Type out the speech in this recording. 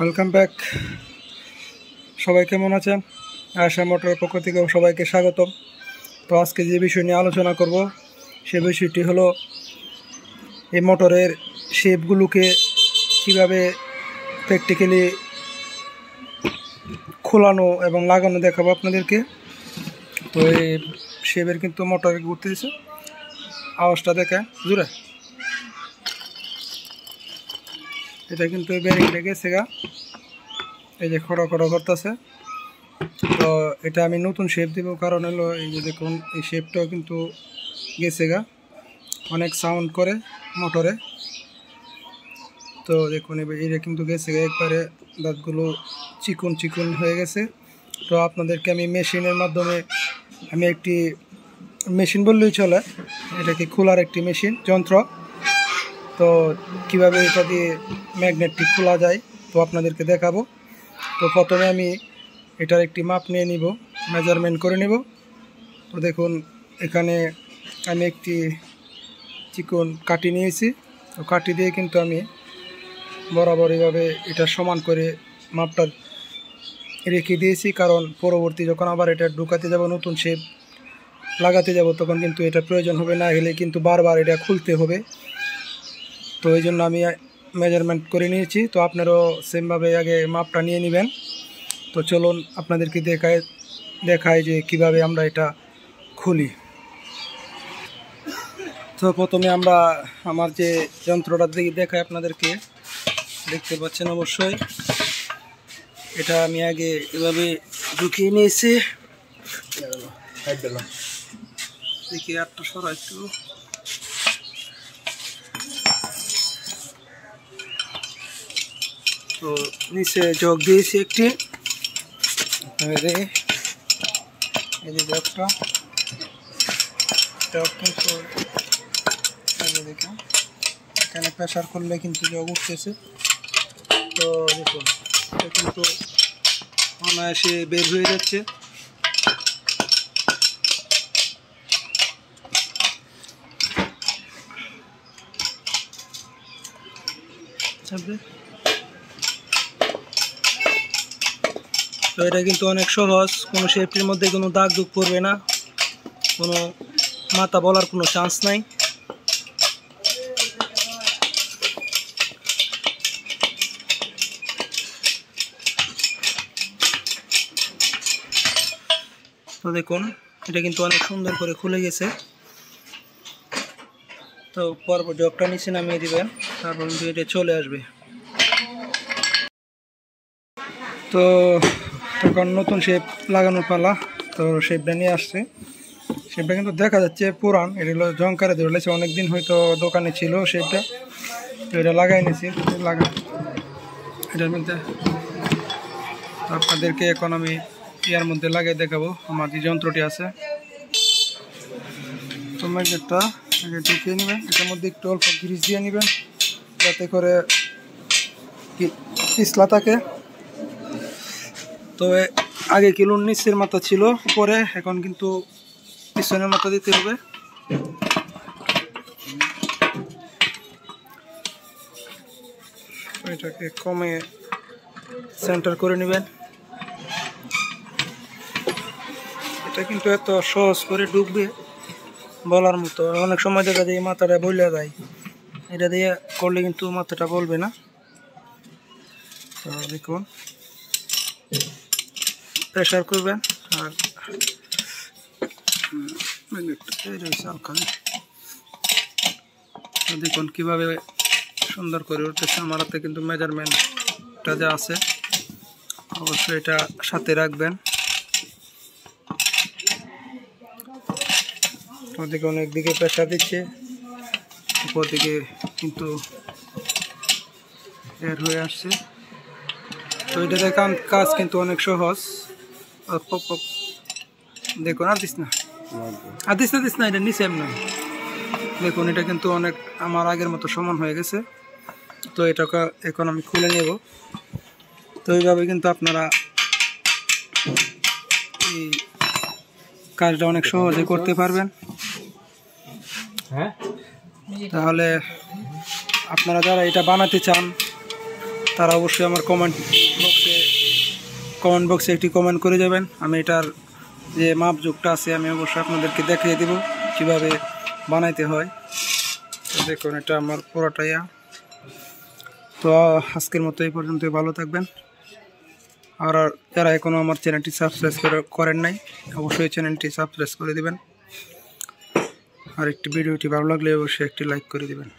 Welcome back. সবাই কেমন আছেন? আশা মোটরের পক্ষ থেকে সবাইকে স্বাগতম। তো আজকে যে বিষয় নিয়ে আলোচনা করব সে বিষয়টি হলো এই মোটরের শেপগুলোকে কিভাবে প্র্যাকটিক্যালি খোলানো এবং লাগানো দেখাবো আপনাদেরকে। তো এই শেপের কিন্তু মোটরে ঘুরতেছে, আওয়াজটা দেখায় জোরে। এটা কিন্তু ব্যারিংটা গেছে গা, এই যে খড়া খড়া করতেছে। তো এটা আমি নতুন শেপ দেবো, কারণ হলো এই যে দেখুন এই শেপটাও কিন্তু গেছে গা, অনেক সাউন্ড করে মোটরে। তো দেখুন এটা কিন্তু গেছে গা, একবারে দাঁতগুলো চিকন চিকন হয়ে গেছে। তো আপনাদেরকে আমি মেশিনের মাধ্যমে আমি একটি মেশিন বললেই চলে, এটাকে খোলার একটি মেশিন যন্ত্র। তো কিভাবে এটা দিয়ে ম্যাগনেটটি খোলা যায় তো আপনাদেরকে দেখাবো। তো প্রথমে আমি এটার একটি মাপ নিয়ে নিব, মেজারমেন্ট করে নিব। তো দেখুন এখানে আমি একটি চিকন কাঠি নিয়েছি। তো কাঠি দিয়ে কিন্তু আমি বরাবর এইভাবে এটা সমান করে মাপটা রেখে দিয়েছি, কারণ পরবর্তী যখন আবার এটা ঢুকাতে যাব, নতুন শেপ লাগাতে যাব, তখন কিন্তু এটা প্রয়োজন হবে, না হলে কিন্তু বারবার এটা খুলতে হবে। তো এই জন্য আমি মেজারমেন্ট করে নিয়েছি। তো আপনারাও সেমভাবে আগে মাপটা নিয়ে নেবেন। তো চলুন আপনাদেরকে দেখায় যে কিভাবে আমরা এটা খুলি। তো প্রথমে আমরা আমার যে যন্ত্রটা দেখাই আপনাদেরকে, দেখতে পাচ্ছেন অবশ্যই। এটা আমি আগে এভাবে ঢুকিয়ে নিয়েছি। দেখি আটটা সরা একটু। তো নিচে জগ দিয়েছি একটি, এই যে জগটা কিন্তু দেখুন এখানে প্রেশার করলে কিন্তু জগ উঠতেছে। তো দেখুন এটা কিন্তু অনায়াসে বের হয়ে যাচ্ছে। তো এটা কিন্তু অনেক সহজ, কোনো শেপটির মধ্যে কোনো দাগ দুগ পড়বে না, কোনো মাথা বলার কোনো চান্স নাই। তো দেখুন এটা কিন্তু অনেক সুন্দর করে খুলে গেছে। তো পরপর জগটা নিচে নামিয়ে দিবেন, তারপর এটা চলে আসবে। তো তখন নতুন শেপ লাগানোর পালা। তো শেপটা নিয়ে আসছে, শেপটা কিন্তু দেখা যাচ্ছে পুরান, এটা হলো জংকারে ধরেছে, অনেকদিন হয়তো দোকানে ছিল শেপটা। তো এটা লাগাই নিয়েছি, এটার মধ্যে আপনাদেরকে এখন আমি ইয়ার মধ্যে লাগিয়ে দেখাবো আমার যে যন্ত্রটি আছে। তো ম্যাগনেটটা ঢুকিয়ে নেবেন, এটার মধ্যে একটু অল্প গ্রিস দিয়ে নেবেন যাতে করে পিছলা থাকে। তো আগে কিলো নিচের মাথা ছিল উপরে, এখন কিন্তু পিছনের মাথা দিতে হবে। এটাকে কমে সেন্টার করে নেবেন। এটা কিন্তু এত সহজ করে ঢুকবে বলার মতো, অনেক সময় দেখা যায় মাথাটা বইলা যায়, এটা দিয়ে করলে কিন্তু মাথাটা বলবে না। তো দেখুন প্রেশার করবেন আর দেখুন কিভাবে সুন্দর করে উঠতেছে। আমার হাতে কিন্তু মেজারমেন্টটা যা আছে অবশ্যই এটা সাথে রাখবেন। তো দেখুন একদিকে প্রেশার দিচ্ছে, উপর দিকে কিন্তু এর হয়ে আসছে। তো এটা দেখান কাজ কিন্তু অনেক সহজ। দেখুন আর দিস না এটা নিচে এমনি দেখুন, এটা কিন্তু অনেক আমার আগের মতো সমান হয়ে গেছে। তো এটাকে এখন আমি খুলে নেব। তো এইভাবে কিন্তু আপনারা এই কাজটা অনেক সহজে করতে পারবেন। তাহলে আপনারা যারা এটা বানাতে চান তারা অবশ্যই আমার কমেন্ট বক্সে একটি কমেন্ট করে যাবেন। আমি এটার যে মাপযোগটা আছে আমি অবশ্যই আপনাদেরকে দেখিয়ে দেব কিভাবে বানাইতে হয়। দেখুন এটা আমার পুরোটাইয়া। তো আজকের মতো এই পর্যন্তই, ভালো থাকবেন। আর যারা এখনও আমার চ্যানেলটি সাবস্ক্রাইব করেন নাই অবশ্যই চ্যানেলটি সাবস্ক্রাইব করে দেবেন। আর একটি ভিডিওটি ভালো লাগলে অবশ্যই একটি লাইক করে দেবেন।